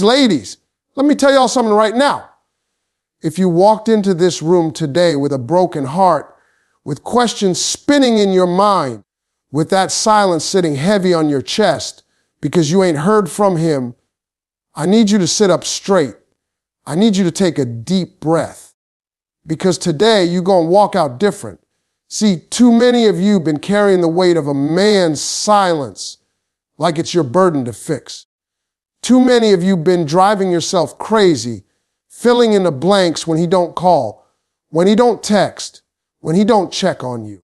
Ladies, let me tell y'all something right now. If you walked into this room today with a broken heart, with questions spinning in your mind, with that silence sitting heavy on your chest because you ain't heard from him, I need you to sit up straight. I need you to take a deep breath because today you're going to walk out different. See, too many of you have been carrying the weight of a man's silence like it's your burden to fix. Too many of you have been driving yourself crazy, filling in the blanks when he don't call, when he don't text, when he don't check on you.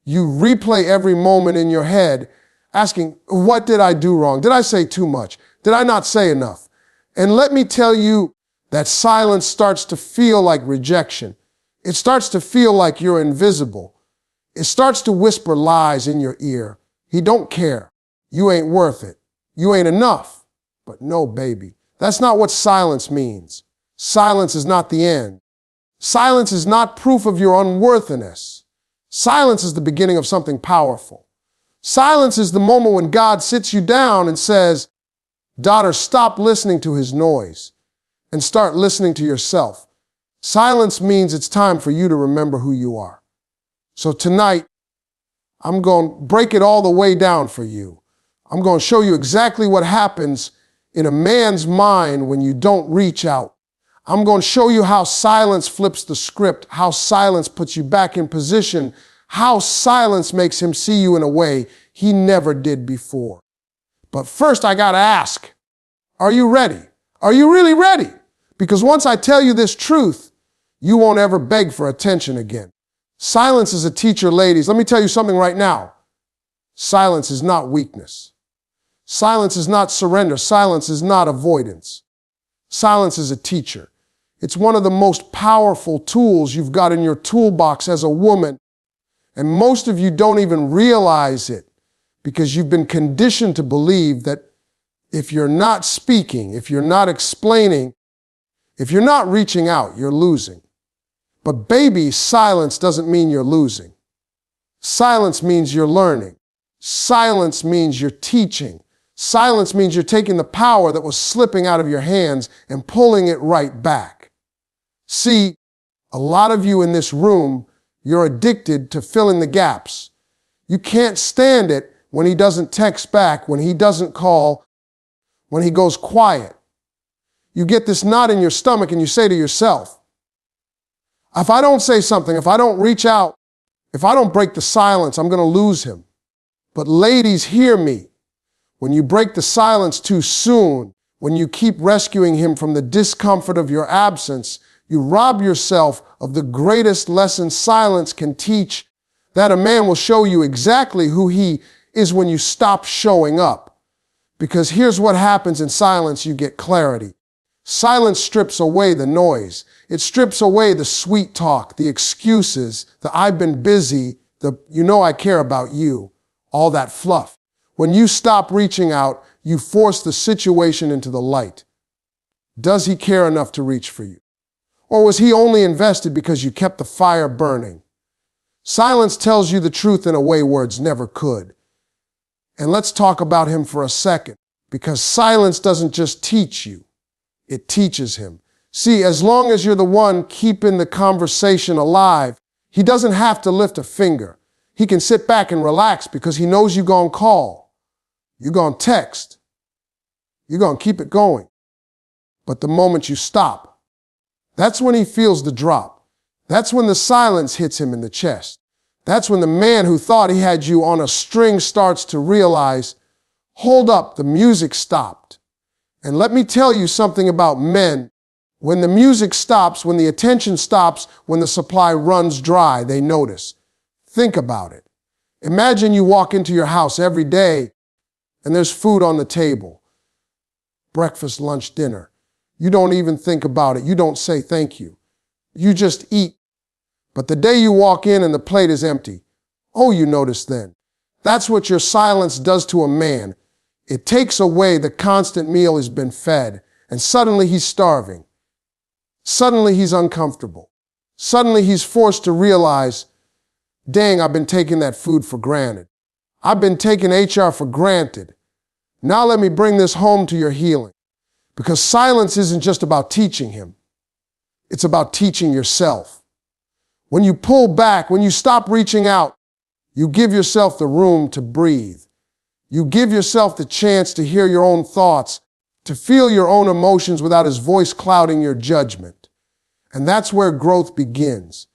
You replay every moment in your head asking, what did I do wrong? Did I say too much? Did I not say enough? And let me tell you that silence starts to feel like rejection. It starts to feel like you're invisible. It starts to whisper lies in your ear. He don't care. You ain't worth it. You ain't enough. But no, baby, that's not what silence means. Silence is not the end. Silence is not proof of your unworthiness. Silence is the beginning of something powerful. Silence is the moment when God sits you down and says, daughter, stop listening to his noise and start listening to yourself. Silence means it's time for you to remember who you are. So tonight, I'm going to break it all the way down for you. I'm going to show you exactly what happens in a man's mind when you don't reach out. I'm going to show you how silence flips the script, how silence puts you back in position, how silence makes him see you in a way he never did before. But first, I got to ask, are you ready? Are you really ready? Because once I tell you this truth, you won't ever beg for attention again. Silence is a teacher, ladies. Let me tell you something right now. Silence is not weakness. Silence is not surrender. Silence is not avoidance. Silence is a teacher. It's one of the most powerful tools you've got in your toolbox as a woman. And most of you don't even realize it because you've been conditioned to believe that if you're not speaking, if you're not explaining, if you're not reaching out, you're losing. But baby, silence doesn't mean you're losing. Silence means you're learning. Silence means you're teaching. Silence means you're taking the power that was slipping out of your hands and pulling it right back. See, a lot of you in this room, you're addicted to filling the gaps. You can't stand it when he doesn't text back, when he doesn't call, when he goes quiet. You get this knot in your stomach and you say to yourself, if I don't say something, if I don't reach out, if I don't break the silence, I'm going to lose him. But ladies, hear me. When you break the silence too soon, when you keep rescuing him from the discomfort of your absence, you rob yourself of the greatest lesson silence can teach, that a man will show you exactly who he is when you stop showing up. Because here's what happens in silence, you get clarity. Silence strips away the noise. It strips away the sweet talk, the excuses, the I've been busy, the you know I care about you, all that fluff. When you stop reaching out, you force the situation into the light. Does he care enough to reach for you? Or was he only invested because you kept the fire burning? Silence tells you the truth in a way words never could. And let's talk about him for a second, because silence doesn't just teach you, it teaches him. See, as long as you're the one keeping the conversation alive, he doesn't have to lift a finger. He can sit back and relax because he knows you're going to call. You're going to text. You're going to keep it going. But the moment you stop, that's when he feels the drop. That's when the silence hits him in the chest. That's when the man who thought he had you on a string starts to realize, hold up, the music stopped. And let me tell you something about men. When the music stops, when the attention stops, when the supply runs dry, they notice. Think about it. Imagine you walk into your house every day and there's food on the table. Breakfast, lunch, dinner. You don't even think about it. You don't say thank you. You just eat. But the day you walk in and the plate is empty, oh, you notice then. That's what your silence does to a man. It takes away the constant meal he's been fed, and suddenly he's starving. Suddenly he's uncomfortable. Suddenly he's forced to realize, dang, I've been taking that food for granted. I've been taking HR for granted. Now let me bring this home to your healing. Because silence isn't just about teaching him. It's about teaching yourself. When you pull back, when you stop reaching out, you give yourself the room to breathe. You give yourself the chance to hear your own thoughts, to feel your own emotions without his voice clouding your judgment. And that's where growth begins.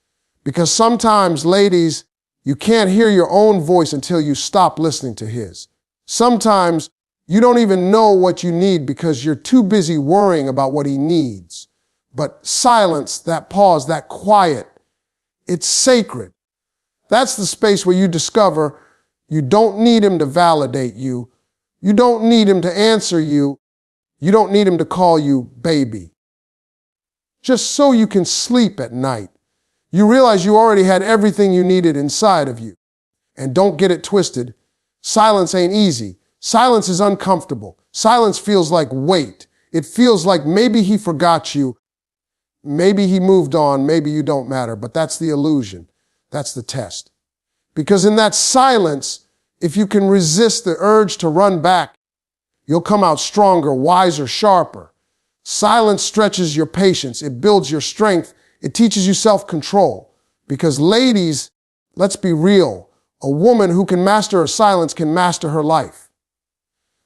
Because sometimes, ladies, you can't hear your own voice until you stop listening to his. Sometimes you don't even know what you need because you're too busy worrying about what he needs. But silence, that pause, that quiet, it's sacred. That's the space where you discover you don't need him to validate you. You don't need him to answer you. You don't need him to call you baby. Just so you can sleep at night. You realize you already had everything you needed inside of you. And don't get it twisted. Silence ain't easy. Silence is uncomfortable. Silence feels like weight. It feels like maybe he forgot you. Maybe he moved on. Maybe you don't matter. But that's the illusion. That's the test. Because in that silence, if you can resist the urge to run back, you'll come out stronger, wiser, sharper. Silence stretches your patience. It builds your strength. It teaches you self-control. Because ladies, let's be real, a woman who can master her silence can master her life.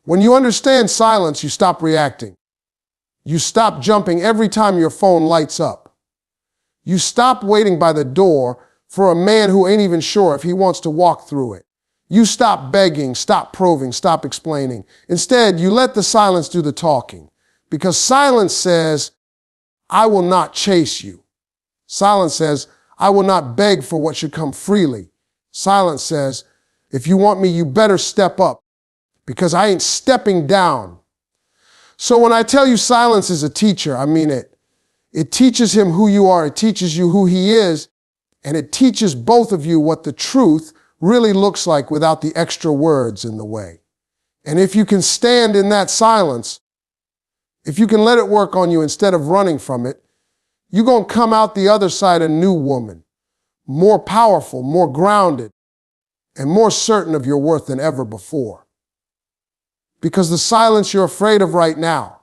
When you understand silence, you stop reacting. You stop jumping every time your phone lights up. You stop waiting by the door for a man who ain't even sure if he wants to walk through it. You stop begging, stop proving, stop explaining. Instead, you let the silence do the talking. Because silence says, I will not chase you. Silence says, I will not beg for what should come freely. Silence says, if you want me, you better step up, because I ain't stepping down. So when I tell you silence is a teacher, I mean it. It teaches him who you are, it teaches you who he is, and it teaches both of you what the truth really looks like without the extra words in the way. And if you can stand in that silence, if you can let it work on you instead of running from it, you're going to come out the other side a new woman, more powerful, more grounded, and more certain of your worth than ever before. Because the silence you're afraid of right now,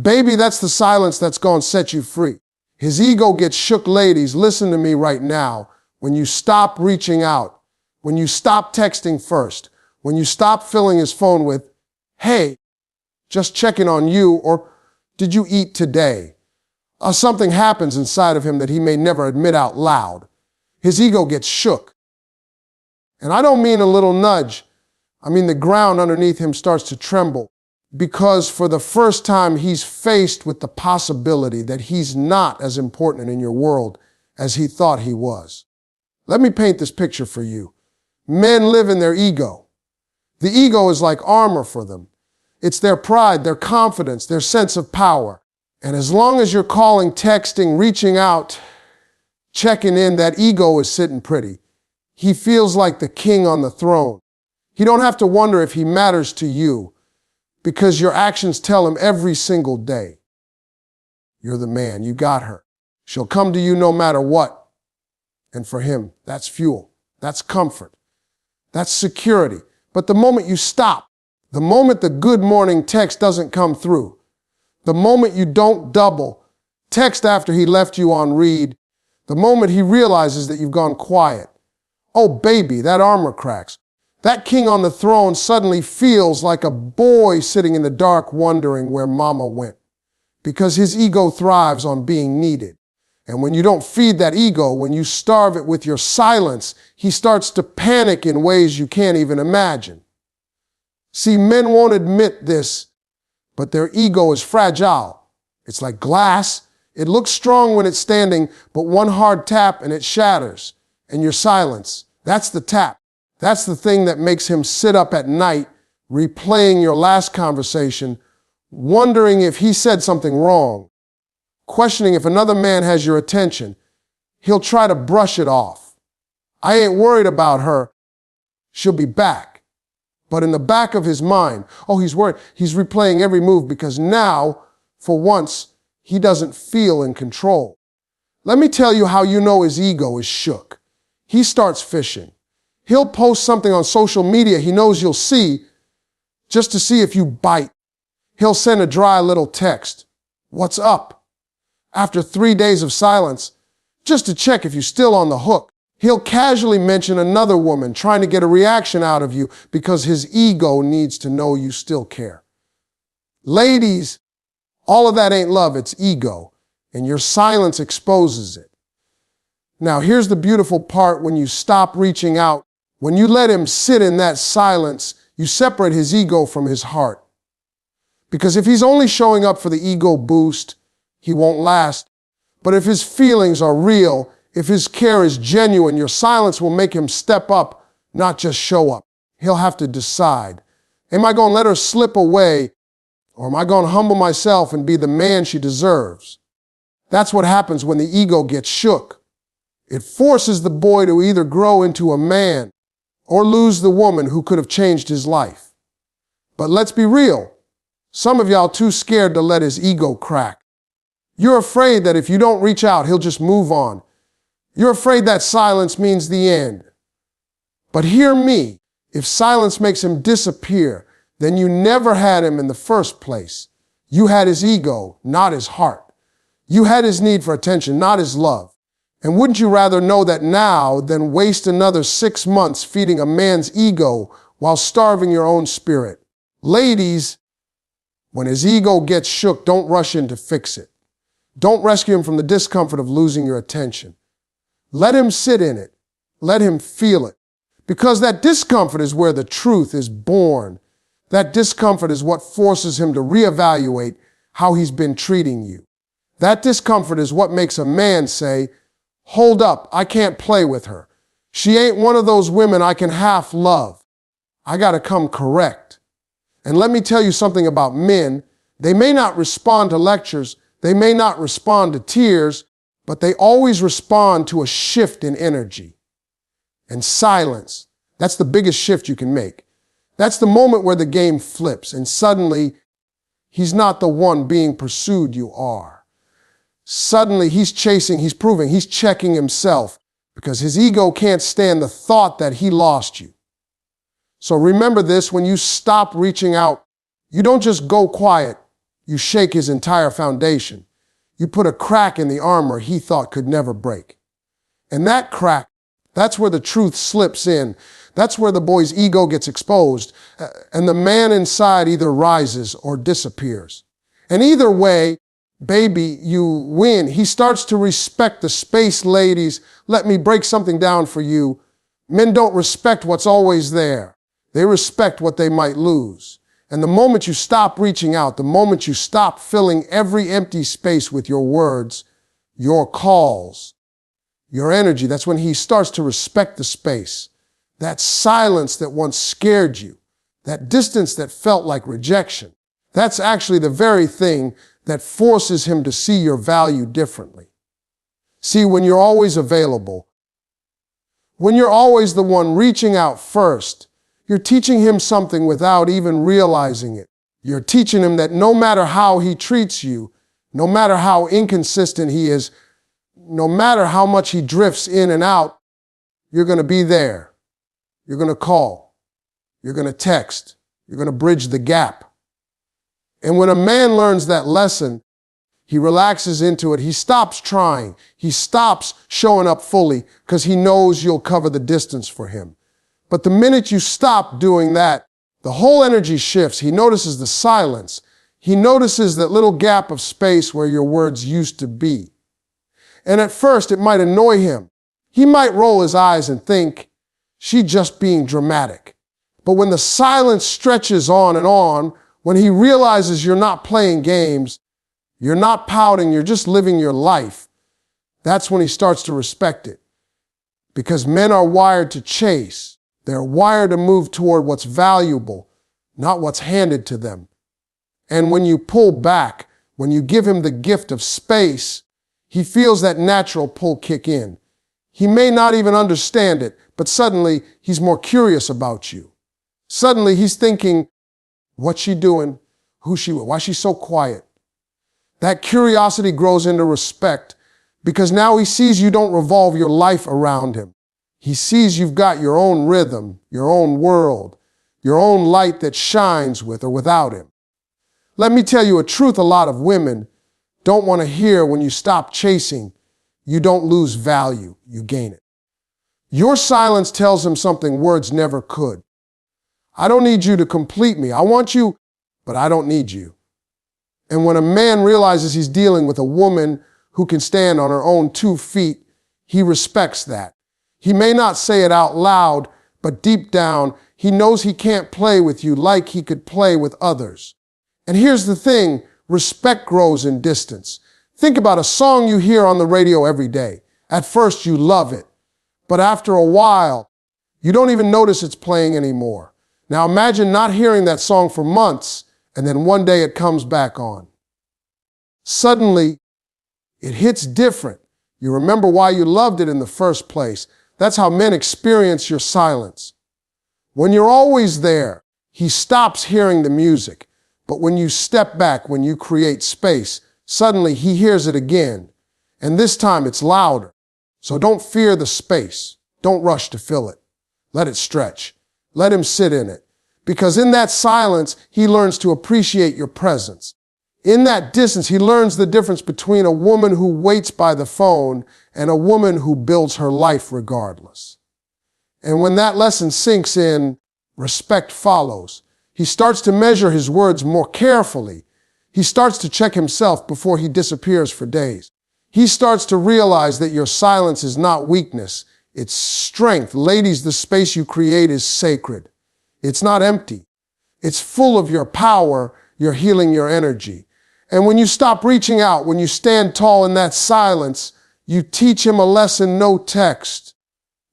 baby, that's the silence that's going to set you free. His ego gets shook, ladies. Listen to me right now. When you stop reaching out, when you stop texting first, when you stop filling his phone with, hey, just checking on you, or did you eat today? Something happens inside of him that he may never admit out loud. His ego gets shook. And I don't mean a little nudge. I mean the ground underneath him starts to tremble, because for the first time he's faced with the possibility that he's not as important in your world as he thought he was. Let me paint this picture for you. Men live in their ego. The ego is like armor for them. It's their pride, their confidence, their sense of power. And as long as you're calling, texting, reaching out, checking in, that ego is sitting pretty. He feels like the king on the throne. He don't have to wonder if he matters to you, because your actions tell him every single day, you're the man, you got her. She'll come to you no matter what. And for him, that's fuel, that's comfort, that's security. But the moment you stop, the moment the good morning text doesn't come through, the moment you don't double text after he left you on read, the moment he realizes that you've gone quiet, oh baby, that armor cracks. That king on the throne suddenly feels like a boy sitting in the dark wondering where mama went, because his ego thrives on being needed. And when you don't feed that ego, when you starve it with your silence, he starts to panic in ways you can't even imagine. See, men won't admit this, but their ego is fragile. It's like glass. It looks strong when it's standing, but one hard tap and it shatters. And your silence, that's the tap. That's the thing that makes him sit up at night, replaying your last conversation, wondering if he said something wrong, questioning if another man has your attention. He'll try to brush it off. I ain't worried about her. She'll be back. But in the back of his mind, oh, he's worried. He's replaying every move because now, for once, he doesn't feel in control. Let me tell you how you know his ego is shook. He starts fishing. He'll post something on social media he knows you'll see just to see if you bite. He'll send a dry little text. What's up? After 3 days of silence, just to check if you're still on the hook, he'll casually mention another woman trying to get a reaction out of you because his ego needs to know you still care. Ladies, all of that ain't love, it's ego, and your silence exposes it. Now, here's the beautiful part when you stop reaching out. When you let him sit in that silence, you separate his ego from his heart. Because if he's only showing up for the ego boost, he won't last. But if his feelings are real, if his care is genuine, your silence will make him step up, not just show up. He'll have to decide. Am I going to let her slip away, or am I going to humble myself and be the man she deserves? That's what happens when the ego gets shook. It forces the boy to either grow into a man or lose the woman who could have changed his life. But let's be real. Some of y'all too scared to let his ego crack. You're afraid that if you don't reach out, he'll just move on. You're afraid that silence means the end. But hear me, if silence makes him disappear, then you never had him in the first place. You had his ego, not his heart. You had his need for attention, not his love. And wouldn't you rather know that now than waste another 6 months feeding a man's ego while starving your own spirit? Ladies, when his ego gets shook, don't rush in to fix it. Don't rescue him from the discomfort of losing your attention. Let him sit in it. Let him feel it. Because that discomfort is where the truth is born. That discomfort is what forces him to reevaluate how he's been treating you. That discomfort is what makes a man say, hold up, I can't play with her. She ain't one of those women I can half love. I gotta come correct. And let me tell you something about men. They may not respond to lectures, they may not respond to tears, but they always respond to a shift in energy. And silence, that's the biggest shift you can make. That's the moment where the game flips and suddenly he's not the one being pursued, you are. Suddenly he's chasing, he's proving, he's checking himself because his ego can't stand the thought that he lost you. So remember this, when you stop reaching out, you don't just go quiet, you shake his entire foundation. You put a crack in the armor he thought could never break. And that crack, that's where the truth slips in. That's where the boy's ego gets exposed, and the man inside either rises or disappears. And either way, baby, you win. He starts to respect the space, ladies. Let me break something down for you. Men don't respect what's always there. They respect what they might lose. And the moment you stop reaching out, the moment you stop filling every empty space with your words, your calls, your energy, that's when he starts to respect the space. That silence that once scared you, that distance that felt like rejection, that's actually the very thing that forces him to see your value differently. See, when you're always available, when you're always the one reaching out first, you're teaching him something without even realizing it. You're teaching him that no matter how he treats you, no matter how inconsistent he is, no matter how much he drifts in and out, you're going to be there. You're going to call. You're going to text. You're going to bridge the gap. And when a man learns that lesson, he relaxes into it. He stops trying. He stops showing up fully because he knows you'll cover the distance for him. But the minute you stop doing that, the whole energy shifts. He notices the silence. He notices that little gap of space where your words used to be. And at first, it might annoy him. He might roll his eyes and think, she's just being dramatic. But when the silence stretches on and on, when he realizes you're not playing games, you're not pouting, you're just living your life, that's when he starts to respect it. Because men are wired to chase. They're wired to move toward what's valuable, not what's handed to them. And when you pull back, when you give him the gift of space, he feels that natural pull kick in. He may not even understand it, but suddenly he's more curious about you. Suddenly he's thinking, what's she doing? Who's she with? Why is she so quiet? That curiosity grows into respect because now he sees you don't revolve your life around him. He sees you've got your own rhythm, your own world, your own light that shines with or without him. Let me tell you a truth a lot of women don't want to hear. When you stop chasing, you don't lose value, you gain it. Your silence tells him something words never could. I don't need you to complete me. I want you, but I don't need you. And when a man realizes he's dealing with a woman who can stand on her own 2 feet, he respects that. He may not say it out loud, but deep down, he knows he can't play with you like he could play with others. And here's the thing, respect grows in distance. Think about a song you hear on the radio every day. At first, you love it, but after a while, you don't even notice it's playing anymore. Now imagine not hearing that song for months, and then one day it comes back on. Suddenly, it hits different. You remember why you loved it in the first place. That's how men experience your silence. When you're always there, he stops hearing the music. But when you step back, when you create space, suddenly he hears it again. And this time it's louder. So don't fear the space. Don't rush to fill it. Let it stretch. Let him sit in it. Because in that silence, he learns to appreciate your presence. In that distance, he learns the difference between a woman who waits by the phone and a woman who builds her life regardless. And when that lesson sinks in, respect follows. He starts to measure his words more carefully. He starts to check himself before he disappears for days. He starts to realize that your silence is not weakness, it's strength. Ladies, the space you create is sacred. It's not empty. It's full of your power, your healing, your energy. And when you stop reaching out, when you stand tall in that silence, you teach him a lesson no text,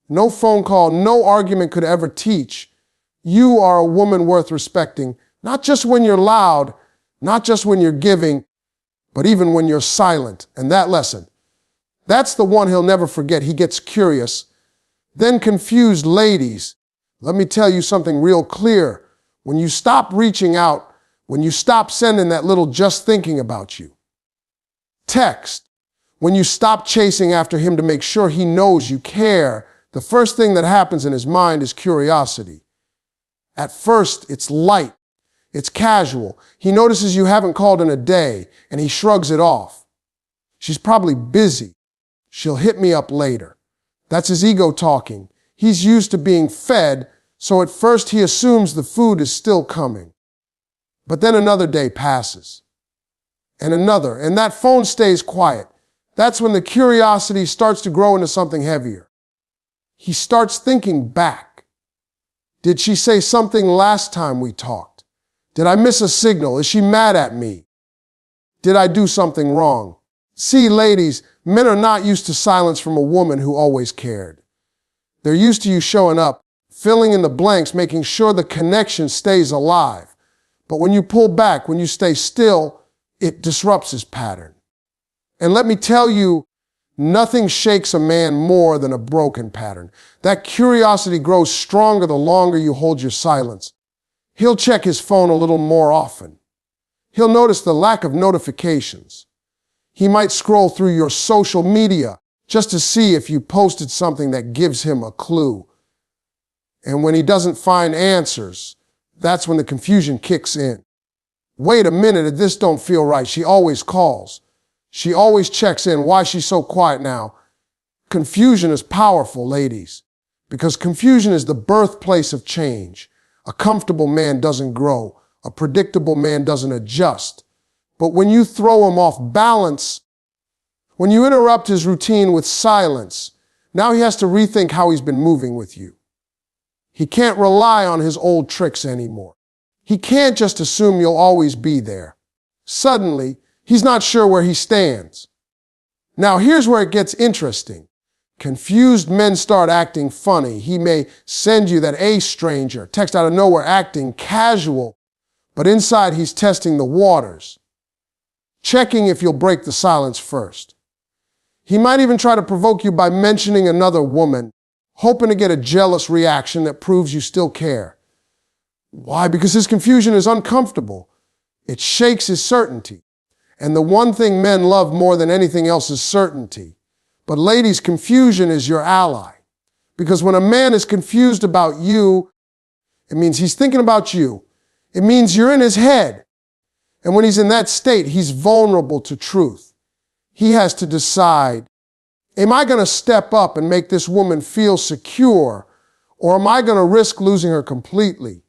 no phone call, no argument could ever teach. You are a woman worth respecting, not just when you're loud, not just when you're giving, but even when you're silent. And that lesson, that's the one he'll never forget. He gets curious. Then confused ladies, let me tell you something real clear. When you stop reaching out, when you stop sending that little just thinking about you text, when you stop chasing after him to make sure he knows you care, the first thing that happens in his mind is curiosity. At first, it's light. It's casual. He notices you haven't called in a day, and he shrugs it off. She's probably busy. She'll hit me up later. That's his ego talking. He's used to being fed, so at first he assumes the food is still coming. But then another day passes, and another, and that phone stays quiet. That's when the curiosity starts to grow into something heavier. He starts thinking back. Did she say something last time we talked? Did I miss a signal? Is she mad at me? Did I do something wrong? See, ladies, men are not used to silence from a woman who always cared. They're used to you showing up, filling in the blanks, making sure the connection stays alive. But when you pull back, when you stay still, it disrupts his pattern. And let me tell you, nothing shakes a man more than a broken pattern. That curiosity grows stronger the longer you hold your silence. He'll check his phone a little more often. He'll notice the lack of notifications. He might scroll through your social media just to see if you posted something that gives him a clue. And when he doesn't find answers, that's when the confusion kicks in. Wait a minute, this don't feel right. She always calls. She always checks in. Why is she so quiet now? Confusion is powerful, ladies, because confusion is the birthplace of change. A comfortable man doesn't grow. A predictable man doesn't adjust. But when you throw him off balance, when you interrupt his routine with silence, now he has to rethink how he's been moving with you. He can't rely on his old tricks anymore. He can't just assume you'll always be there. Suddenly, he's not sure where he stands. Now, here's where it gets interesting. Confused men start acting funny. He may send you that stranger, text out of nowhere, acting casual, but inside he's testing the waters, checking if you'll break the silence first. He might even try to provoke you by mentioning another woman, hoping to get a jealous reaction that proves you still care. Why? Because his confusion is uncomfortable. It shakes his certainty. And the one thing men love more than anything else is certainty. But ladies, confusion is your ally. Because when a man is confused about you, it means he's thinking about you. It means you're in his head. And when he's in that state, he's vulnerable to truth. He has to decide, am I going to step up and make this woman feel secure, or am I going to risk losing her completely?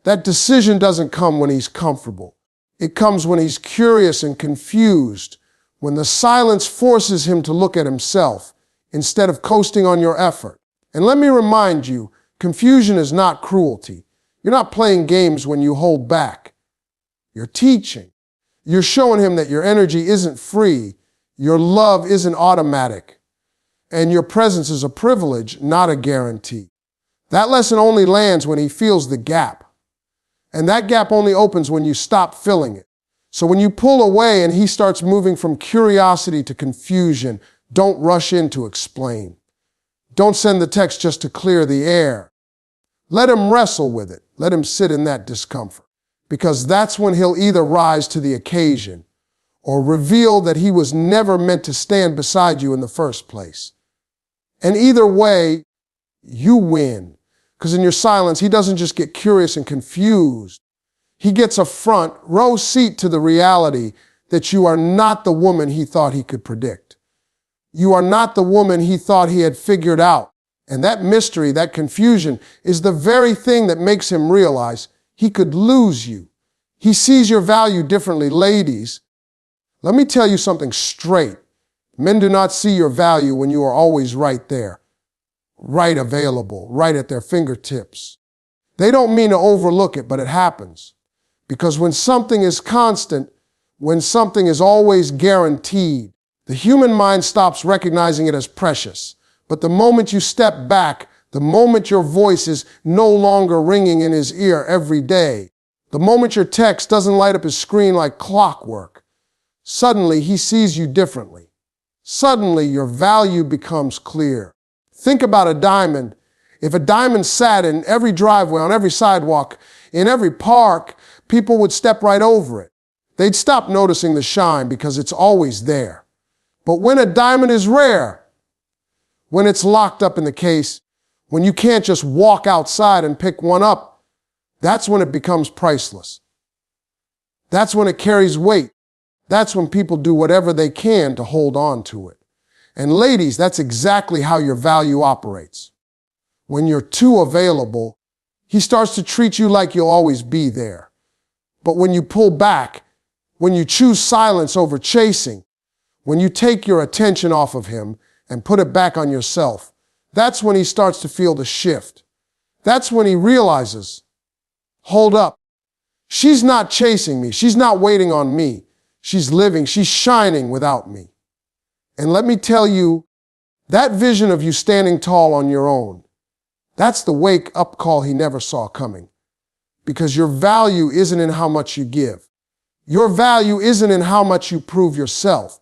That decision doesn't come when he's comfortable. It comes when he's curious and confused, when the silence forces him to look at himself instead of coasting on your effort. And let me remind you, confusion is not cruelty. You're not playing games when you hold back. You're teaching. You're showing him that your energy isn't free, your love isn't automatic, and your presence is a privilege, not a guarantee. That lesson only lands when he feels the gap. And that gap only opens when you stop filling it. So when you pull away and he starts moving from curiosity to confusion, don't rush in to explain. Don't send the text just to clear the air. Let him wrestle with it. Let him sit in that discomfort. Because that's when he'll either rise to the occasion or reveal that he was never meant to stand beside you in the first place. And either way, you win. Because in your silence, he doesn't just get curious and confused. He gets a front row seat to the reality that you are not the woman he thought he could predict. You are not the woman he thought he had figured out. And that mystery, that confusion, is the very thing that makes him realize he could lose you. He sees your value differently. Ladies, let me tell you something straight. Men do not see your value when you are always right there, right available, right at their fingertips. They don't mean to overlook it, but it happens. Because when something is constant, when something is always guaranteed, the human mind stops recognizing it as precious. But the moment you step back, the moment your voice is no longer ringing in his ear every day, the moment your text doesn't light up his screen like clockwork, suddenly he sees you differently. Suddenly your value becomes clear. Think about a diamond. If a diamond sat in every driveway, on every sidewalk, in every park, people would step right over it. They'd stop noticing the shine because it's always there. But when a diamond is rare, when it's locked up in the case, when you can't just walk outside and pick one up, that's when it becomes priceless. That's when it carries weight. That's when people do whatever they can to hold on to it. And ladies, that's exactly how your value operates. When you're too available, he starts to treat you like you'll always be there. But when you pull back, when you choose silence over chasing, when you take your attention off of him and put it back on yourself, that's when he starts to feel the shift. That's when he realizes, hold up, she's not chasing me. She's not waiting on me. She's living, she's shining without me. And let me tell you, that vision of you standing tall on your own, that's the wake-up call he never saw coming. Because your value isn't in how much you give. Your value isn't in how much you prove yourself.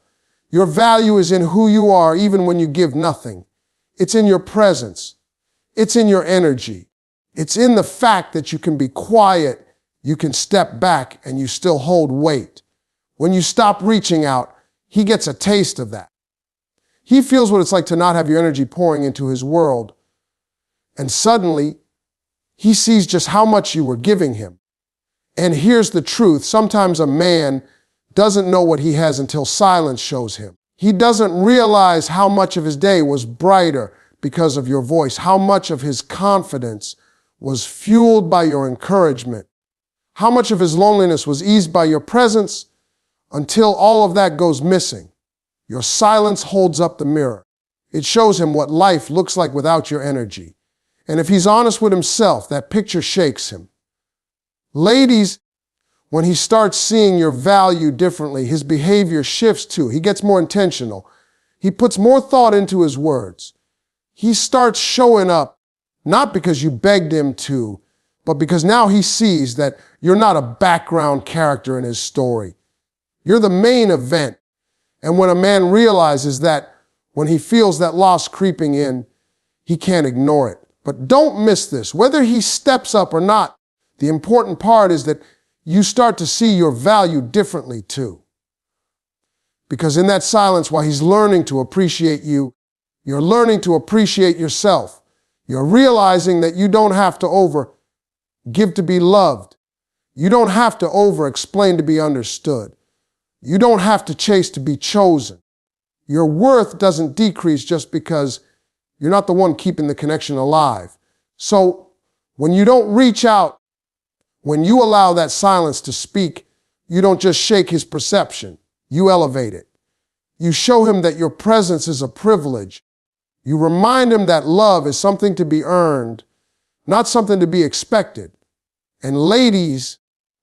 Your value is in who you are even when you give nothing. It's in your presence. It's in your energy. It's in the fact that you can be quiet, you can step back, and you still hold weight. When you stop reaching out, he gets a taste of that. He feels what it's like to not have your energy pouring into his world. And suddenly, he sees just how much you were giving him. And here's the truth. Sometimes a man doesn't know what he has until silence shows him. He doesn't realize how much of his day was brighter because of your voice, how much of his confidence was fueled by your encouragement, how much of his loneliness was eased by your presence, until all of that goes missing. Your silence holds up the mirror. It shows him what life looks like without your energy. And if he's honest with himself, that picture shakes him. Ladies, when he starts seeing your value differently, his behavior shifts too. He gets more intentional. He puts more thought into his words. He starts showing up, not because you begged him to, but because now he sees that you're not a background character in his story. You're the main event. And when a man realizes that, when he feels that loss creeping in, he can't ignore it. But don't miss this. Whether he steps up or not, the important part is that you start to see your value differently too. Because in that silence, while he's learning to appreciate you, you're learning to appreciate yourself. You're realizing that you don't have to give to be loved. You don't have to over-explain to be understood. You don't have to chase to be chosen. Your worth doesn't decrease just because you're not the one keeping the connection alive. So when you don't reach out, when you allow that silence to speak, you don't just shake his perception. You elevate it. You show him that your presence is a privilege. You remind him that love is something to be earned, not something to be expected. And ladies,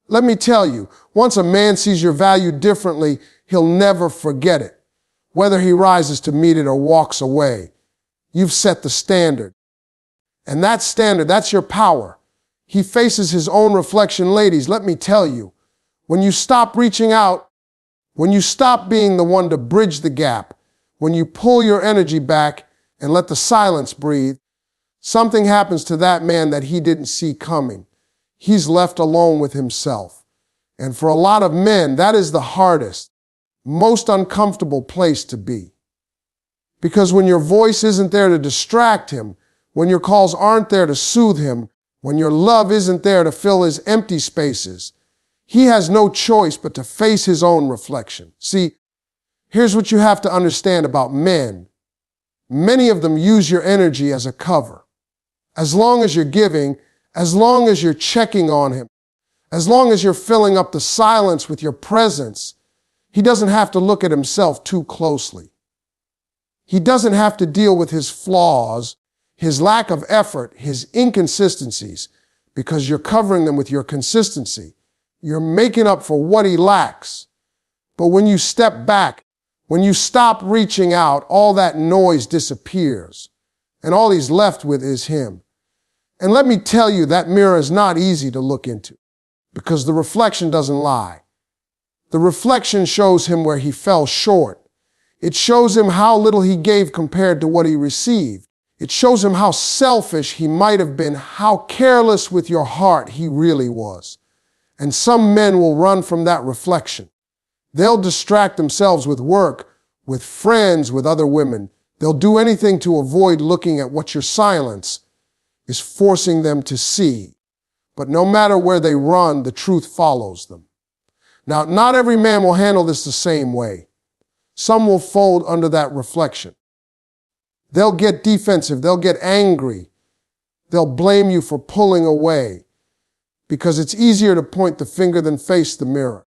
let me tell you, once a man sees your value differently, he'll never forget it. Whether he rises to meet it or walks away, you've set the standard. And that standard, that's your power. He faces his own reflection. Ladies, let me tell you, when you stop reaching out, when you stop being the one to bridge the gap, when you pull your energy back and let the silence breathe, something happens to that man that he didn't see coming. He's left alone with himself. And for a lot of men, that is the hardest, most uncomfortable place to be. Because when your voice isn't there to distract him, when your calls aren't there to soothe him, when your love isn't there to fill his empty spaces, he has no choice but to face his own reflection. See, here's what you have to understand about men. Many of them use your energy as a cover. As long as you're giving, as long as you're checking on him, as long as you're filling up the silence with your presence, he doesn't have to look at himself too closely. He doesn't have to deal with his flaws, his lack of effort, his inconsistencies, because you're covering them with your consistency. You're making up for what he lacks. But when you step back, when you stop reaching out, all that noise disappears, and all he's left with is him. And let me tell you, that mirror is not easy to look into, because the reflection doesn't lie. The reflection shows him where he fell short. It shows him how little he gave compared to what he received. It shows him how selfish he might have been, how careless with your heart he really was. And some men will run from that reflection. They'll distract themselves with work, with friends, with other women. They'll do anything to avoid looking at what your silence is forcing them to see. But no matter where they run, the truth follows them. Now, not every man will handle this the same way. Some will fold under that reflection. They'll get defensive. They'll get angry. They'll blame you for pulling away, because it's easier to point the finger than face the mirror.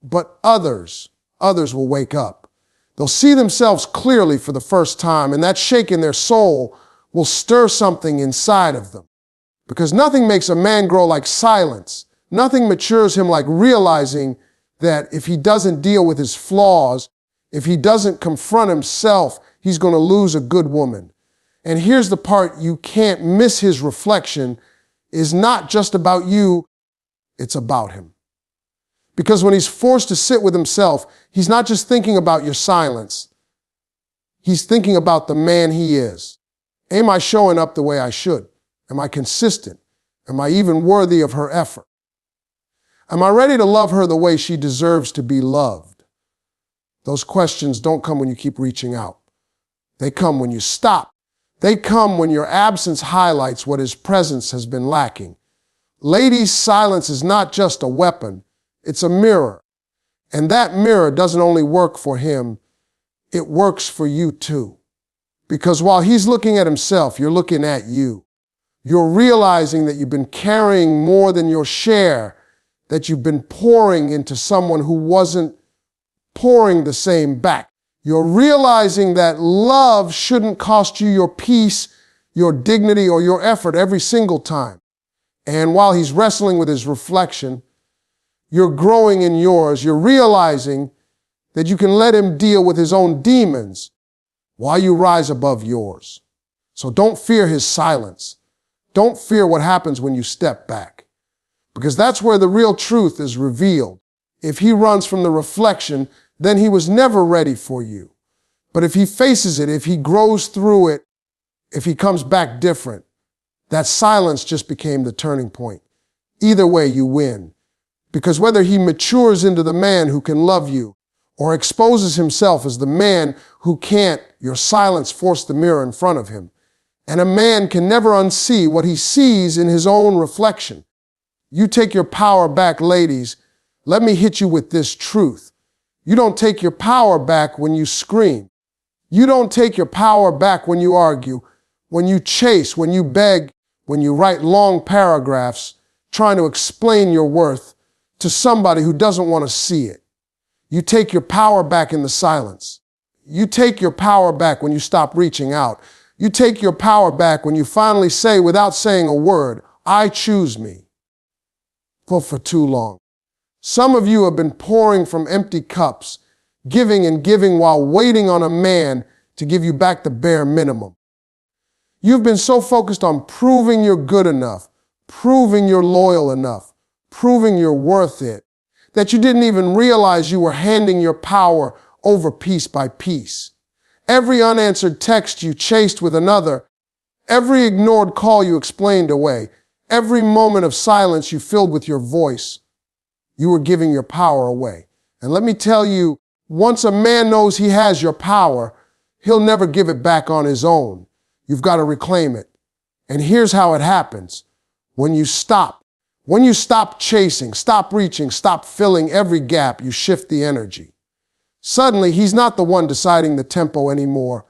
But others will wake up. They'll see themselves clearly for the first time, and that shake in their soul will stir something inside of them. Because nothing makes a man grow like silence. Nothing matures him like realizing that if he doesn't deal with his flaws, if he doesn't confront himself, he's going to lose a good woman. And here's the part you can't miss: his reflection is not just about you, it's about him. Because when he's forced to sit with himself, he's not just thinking about your silence. He's thinking about the man he is. Am I showing up the way I should? Am I consistent? Am I even worthy of her effort? Am I ready to love her the way she deserves to be loved? Those questions don't come when you keep reaching out. They come when you stop. They come when your absence highlights what his presence has been lacking. Ladies, silence is not just a weapon, it's a mirror. And that mirror doesn't only work for him, it works for you too. Because while he's looking at himself, you're looking at you. You're realizing that you've been carrying more than your share, that you've been pouring into someone who wasn't pouring the same back. You're realizing that love shouldn't cost you your peace, your dignity, or your effort every single time. And while he's wrestling with his reflection, you're growing in yours. You're realizing that you can let him deal with his own demons while you rise above yours. So don't fear his silence. Don't fear what happens when you step back, because that's where the real truth is revealed. If he runs from the reflection, then he was never ready for you. But if he faces it, if he grows through it, if he comes back different, that silence just became the turning point. Either way, you win. Because whether he matures into the man who can love you or exposes himself as the man who can't, your silence forced the mirror in front of him. And a man can never unsee what he sees in his own reflection. You take your power back, ladies. Let me hit you with this truth. You don't take your power back when you scream. You don't take your power back when you argue, when you chase, when you beg, when you write long paragraphs trying to explain your worth to somebody who doesn't want to see it. You take your power back in the silence. You take your power back when you stop reaching out. You take your power back when you finally say, without saying a word, I choose me. But for too long. Some of you have been pouring from empty cups, giving and giving while waiting on a man to give you back the bare minimum. You've been so focused on proving you're good enough, proving you're loyal enough, proving you're worth it, that you didn't even realize you were handing your power over piece by piece. Every unanswered text you chased with another, every ignored call you explained away, every moment of silence you filled with your voice, you were giving your power away. And let me tell you, once a man knows he has your power, he'll never give it back on his own. You've got to reclaim it. And here's how it happens. When you stop chasing, stop reaching, stop filling every gap, you shift the energy. Suddenly, he's not the one deciding the tempo anymore.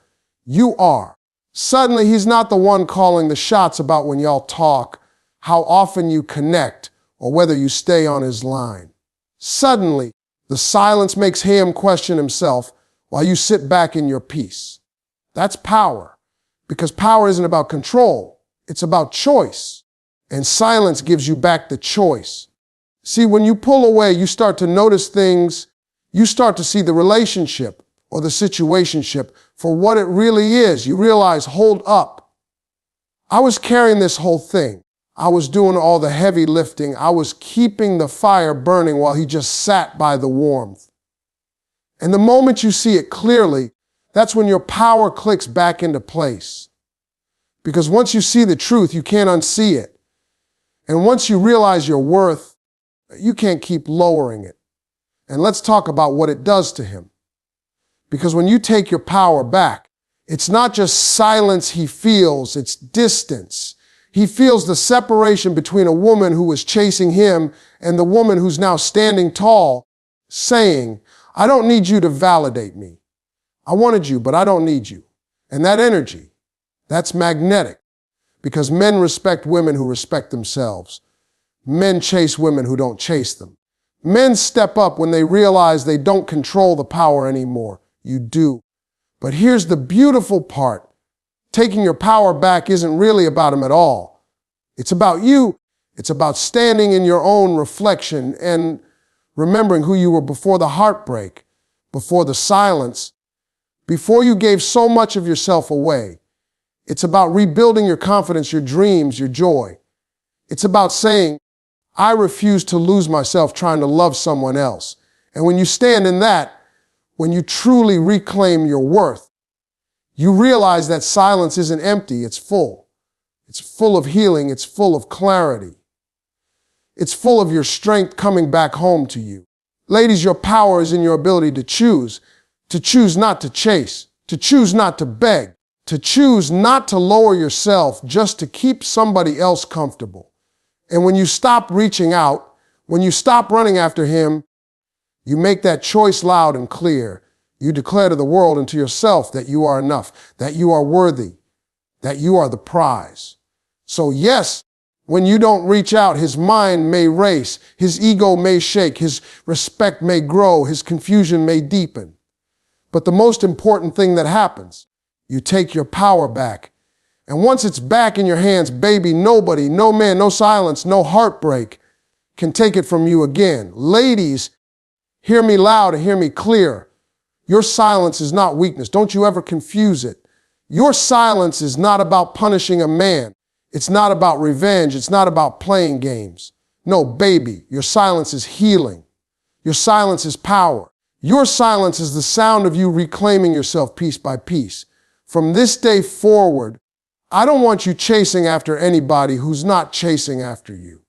You are. Suddenly, he's not the one calling the shots about when y'all talk, how often you connect, or whether you stay on his line. Suddenly, the silence makes him question himself while you sit back in your peace. That's power. Because power isn't about control. It's about choice. And silence gives you back the choice. See, when you pull away, you start to notice things. You start to see the relationship or the situationship for what it really is. You realize, hold up. I was carrying this whole thing. I was doing all the heavy lifting. I was keeping the fire burning while he just sat by the warmth. And the moment you see it clearly, that's when your power clicks back into place. Because once you see the truth, you can't unsee it. And once you realize your worth, you can't keep lowering it. And let's talk about what it does to him. Because when you take your power back, it's not just silence he feels, it's distance. He feels the separation between a woman who was chasing him and the woman who's now standing tall, saying, I don't need you to validate me. I wanted you, but I don't need you. And that energy, that's magnetic. Because men respect women who respect themselves. Men chase women who don't chase them. Men step up when they realize they don't control the power anymore. You do. But here's the beautiful part. Taking your power back isn't really about him at all. It's about you. It's about standing in your own reflection and remembering who you were before the heartbreak, before the silence, before you gave so much of yourself away. It's about rebuilding your confidence, your dreams, your joy. It's about saying, I refuse to lose myself trying to love someone else. And when you stand in that, when you truly reclaim your worth, you realize that silence isn't empty, it's full. It's full of healing, it's full of clarity. It's full of your strength coming back home to you. Ladies, your power is in your ability to choose not to chase, to choose not to beg, to choose not to lower yourself just to keep somebody else comfortable. And when you stop reaching out, when you stop running after him, you make that choice loud and clear. You declare to the world and to yourself that you are enough, that you are worthy, that you are the prize. So yes, when you don't reach out, his mind may race, his ego may shake, his respect may grow, his confusion may deepen. But the most important thing that happens, you take your power back. And once it's back in your hands, baby, nobody, no man, no silence, no heartbreak can take it from you again. Ladies, hear me loud and hear me clear. Your silence is not weakness. Don't you ever confuse it. Your silence is not about punishing a man. It's not about revenge. It's not about playing games. No, baby, your silence is healing. Your silence is power. Your silence is the sound of you reclaiming yourself piece by piece. From this day forward, I don't want you chasing after anybody who's not chasing after you.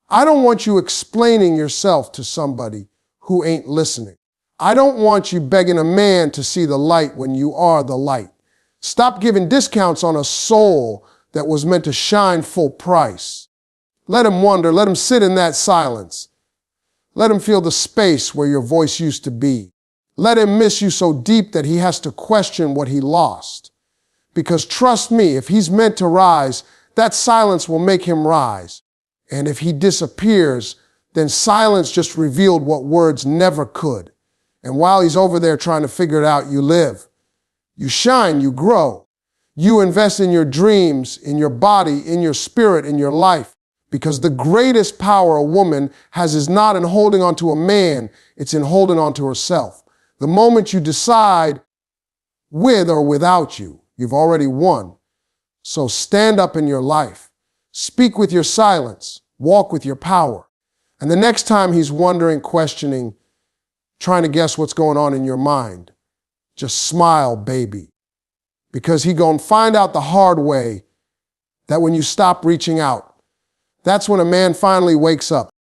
I don't want you explaining yourself to somebody who ain't listening. I don't want you begging a man to see the light when you are the light. Stop giving discounts on a soul that was meant to shine full price. Let him wonder. Let him sit in that silence. Let him feel the space where your voice used to be. Let him miss you so deep that he has to question what he lost. Because trust me, if he's meant to rise, that silence will make him rise. And if he disappears, then silence just revealed what words never could. And while he's over there trying to figure it out, you live. You shine, you grow. You invest in your dreams, in your body, in your spirit, in your life. Because the greatest power a woman has is not in holding on to a man, it's in holding on to herself. The moment you decide with or without you, you've already won. So stand up in your life. Speak with your silence. Walk with your power. And the next time he's wondering, questioning, trying to guess what's going on in your mind, just smile, baby. Because he gonna find out the hard way that when you stop reaching out, that's when a man finally wakes up.